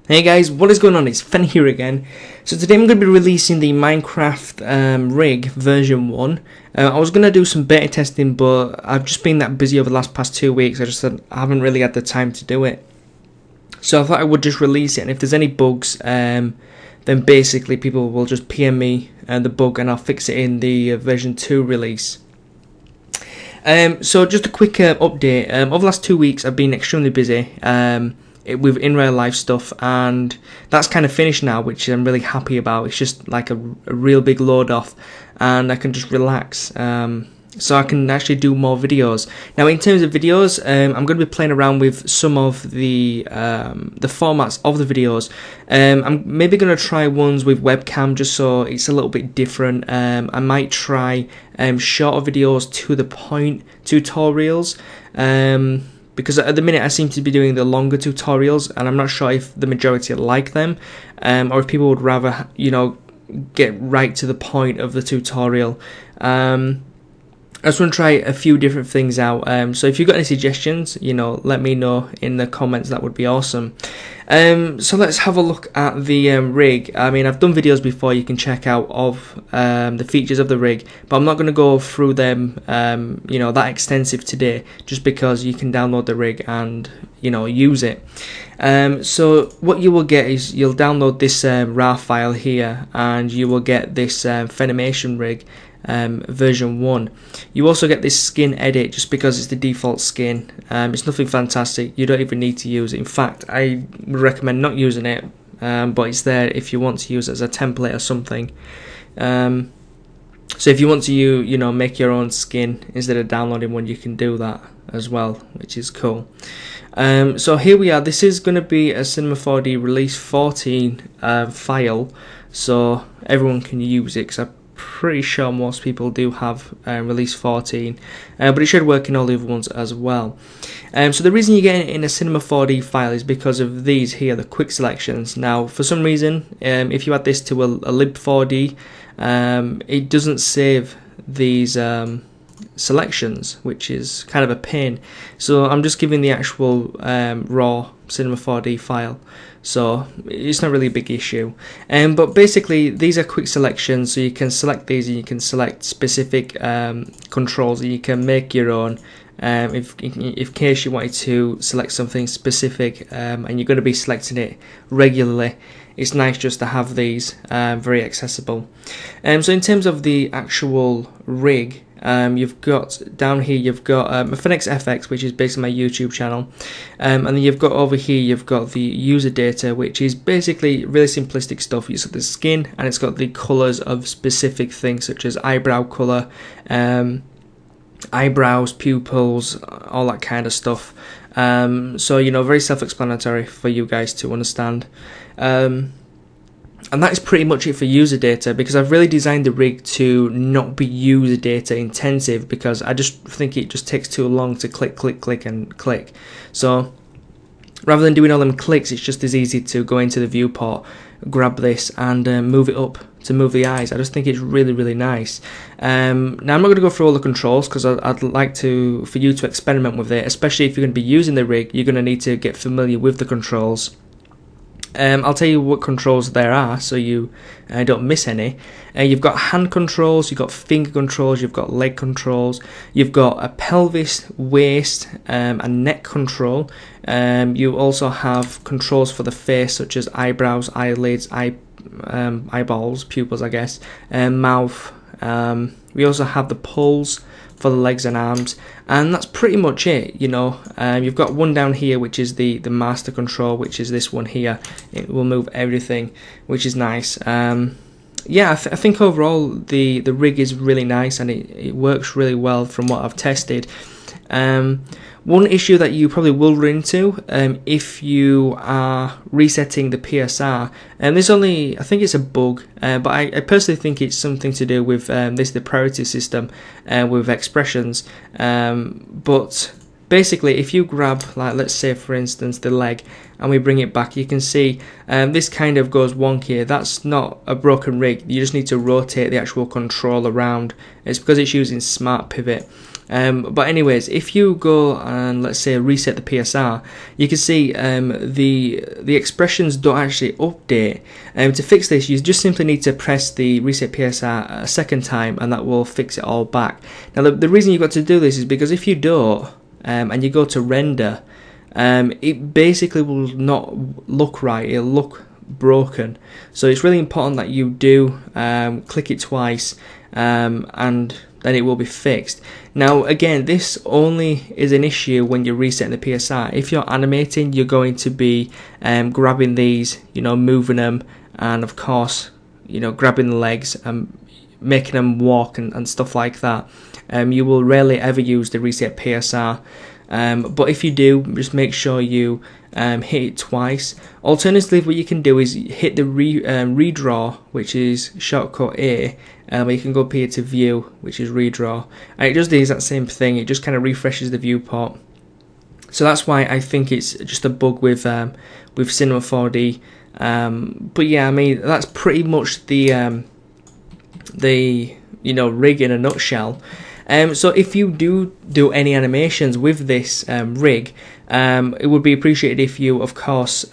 Hey guys, what is going on? It's Fen here again. So today I'm going to be releasing the Minecraft rig version 1. I was going to do some beta testing, but I've just been that busy over the past 2 weeks. I haven't really had the time to do it. So I thought I would just release it, and if there's any bugs, then basically people will just PM me the bug and I'll fix it in the version 2 release. So just a quick update. Over the last 2 weeks I've been extremely busy with in real life stuff, and that's kind of finished now, which I'm really happy about. It's just like a real big load off, and I can just relax, so I can actually do more videos. Now in terms of videos, I'm going to be playing around with some of the formats of the videos. I'm maybe going to try ones with webcam just so it's a little bit different. I might try shorter videos, to the point tutorials, because at the minute I seem to be doing the longer tutorials, and I'm not sure if the majority like them, or if people would rather, you know, get right to the point of the tutorial. I just want to try a few different things out, so if you've got any suggestions, you know, let me know in the comments. That would be awesome. So let's have a look at the rig. I mean, I've done videos before you can check out of the features of the rig, but I'm not going to go through them, you know, that extensive today, just because you can download the rig and, you know, use it. So what you will get is you'll download this RAR file here, and you will get this Fenimation rig version 1. You also get this skin edit just because it's the default skin. It's nothing fantastic, you don't even need to use it. In fact, I would recommend not using it, but it's there if you want to use it as a template or something. So if you want to you know, make your own skin instead of downloading one, you can do that as well, which is cool. So here we are. This is going to be a Cinema 4D release 14 file, so everyone can use it, because I'm pretty sure most people do have release 14, but it should work in all the other ones as well. So the reason you get it in a Cinema 4D file is because of these here, the quick selections. Now for some reason, if you add this to a lib4d, it doesn't save these selections, which is kind of a pain. So I'm just giving the actual raw Cinema 4D file, so it's not really a big issue. But basically these are quick selections, so you can select these and you can select specific controls, and you can make your own if in case you wanted to select something specific, and you're going to be selecting it regularly. It's nice just to have these very accessible. So in terms of the actual rig, you've got down here, you've got FenikzFX, which is basically my YouTube channel, and then you've got over here, you've got the user data, which is basically really simplistic stuff. It's got the skin, and it's got the colours of specific things such as eyebrow colour, eyebrows, pupils, all that kind of stuff. So, you know, very self-explanatory for you guys to understand. And that is pretty much it for user data, because I've really designed the rig to not be user data intensive, because I just think it just takes too long to click, click, click and click. So rather than doing all them clicks, it's just as easy to go into the viewport, grab this and move it up to move the eyes. I just think it's really, really nice. Now I'm not going to go through all the controls, because I'd like for you to experiment with it, especially if you're going to be using the rig. You're going to need to get familiar with the controls. I'll tell you what controls there are, so you don't miss any. You've got hand controls, you've got finger controls, you've got leg controls, you've got a pelvis, waist, and neck control. You also have controls for the face, such as eyebrows, eyelids, eyeballs, pupils, I guess, mouth. We also have the pulse for the legs and arms, and that's pretty much it. You know, you've got one down here, which is the master control, which is this one here. It will move everything, which is nice. Yeah, I think overall the rig is really nice, and it works really well from what I've tested. One issue that you probably will run into if you are resetting the PSR, and this only, I think it's a bug, but I personally think it's something to do with the priority system with expressions. But basically, if you grab, like, let's say for instance the leg, and we bring it back, you can see this kind of goes wonky. That's not a broken rig, you just need to rotate the actual control around. It's because it's using smart pivot. But anyways, if you go and let's say reset the PSR, you can see the expressions don't actually update. To fix this, you just simply need to press the reset PSR a second time, and that will fix it all back. Now the reason you've got to do this is because if you don't, and you go to render, it basically will not look right. It'll look broken. So it's really important that you do click it twice, and then it will be fixed. Now again, this only is an issue when you're resetting the PSR. If you're animating, you're going to be grabbing these, moving them, and of course, grabbing the legs and making them walk and stuff like that. You will rarely ever use the reset PSR. But if you do, just make sure you hit it twice. Alternatively, what you can do is hit the redraw, which is shortcut A, where you can go up here to view, which is redraw, and it does the exact same thing. It just kind of refreshes the viewport. So that's why I think it's just a bug with Cinema 4D. But yeah, I mean, that's pretty much the rig in a nutshell. So if you do any animations with this rig, it would be appreciated if you, of course,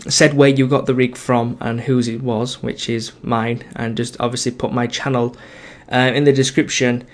said where you got the rig from and whose it was, which is mine, and just obviously put my channel in the description,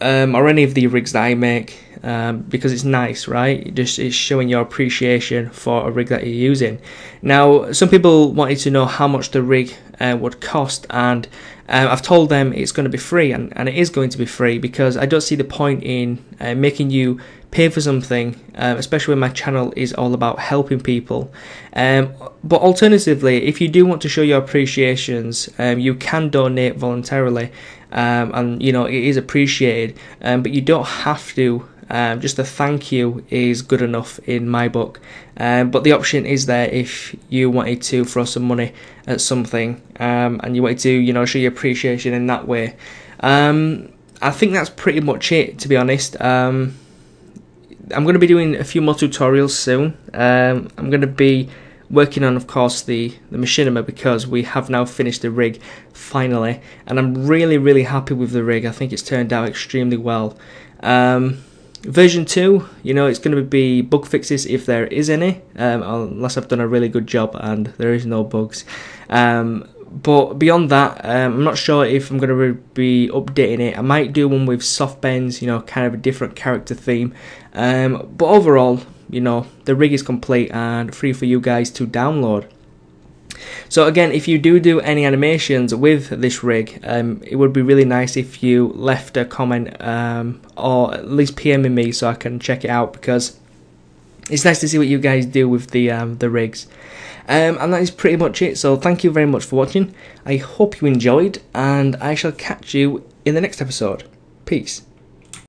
or any of the rigs that I make, because it's nice, right? It's showing your appreciation for a rig that you're using. Now, some people wanted to know how much the rig would cost, and I've told them it's going to be free, and it is going to be free, because I don't see the point in making you pay for something, especially when my channel is all about helping people. But alternatively, if you do want to show your appreciations, you can donate voluntarily, and it is appreciated, but you don't have to. Just a thank you is good enough in my book, but the option is there if you wanted to throw some money at something, and you wanted to show your appreciation in that way. I think that's pretty much it, to be honest. I'm going to be doing a few more tutorials soon. I'm going to be working on, of course, the machinima, because we have now finished the rig finally, and I'm really happy with the rig. I think it's turned out extremely well. Version 2, it's going to be bug fixes if there is any, unless I've done a really good job and there is no bugs. But beyond that, I'm not sure if I'm going to be updating it. I might do one with soft bends, kind of a different character theme. But overall, the rig is complete and free for you guys to download. So again, if you do any animations with this rig, it would be really nice if you left a comment, or at least PMing me so I can check it out, because it's nice to see what you guys do with the rigs. And that is pretty much it. So thank you very much for watching. I hope you enjoyed, and I shall catch you in the next episode. Peace.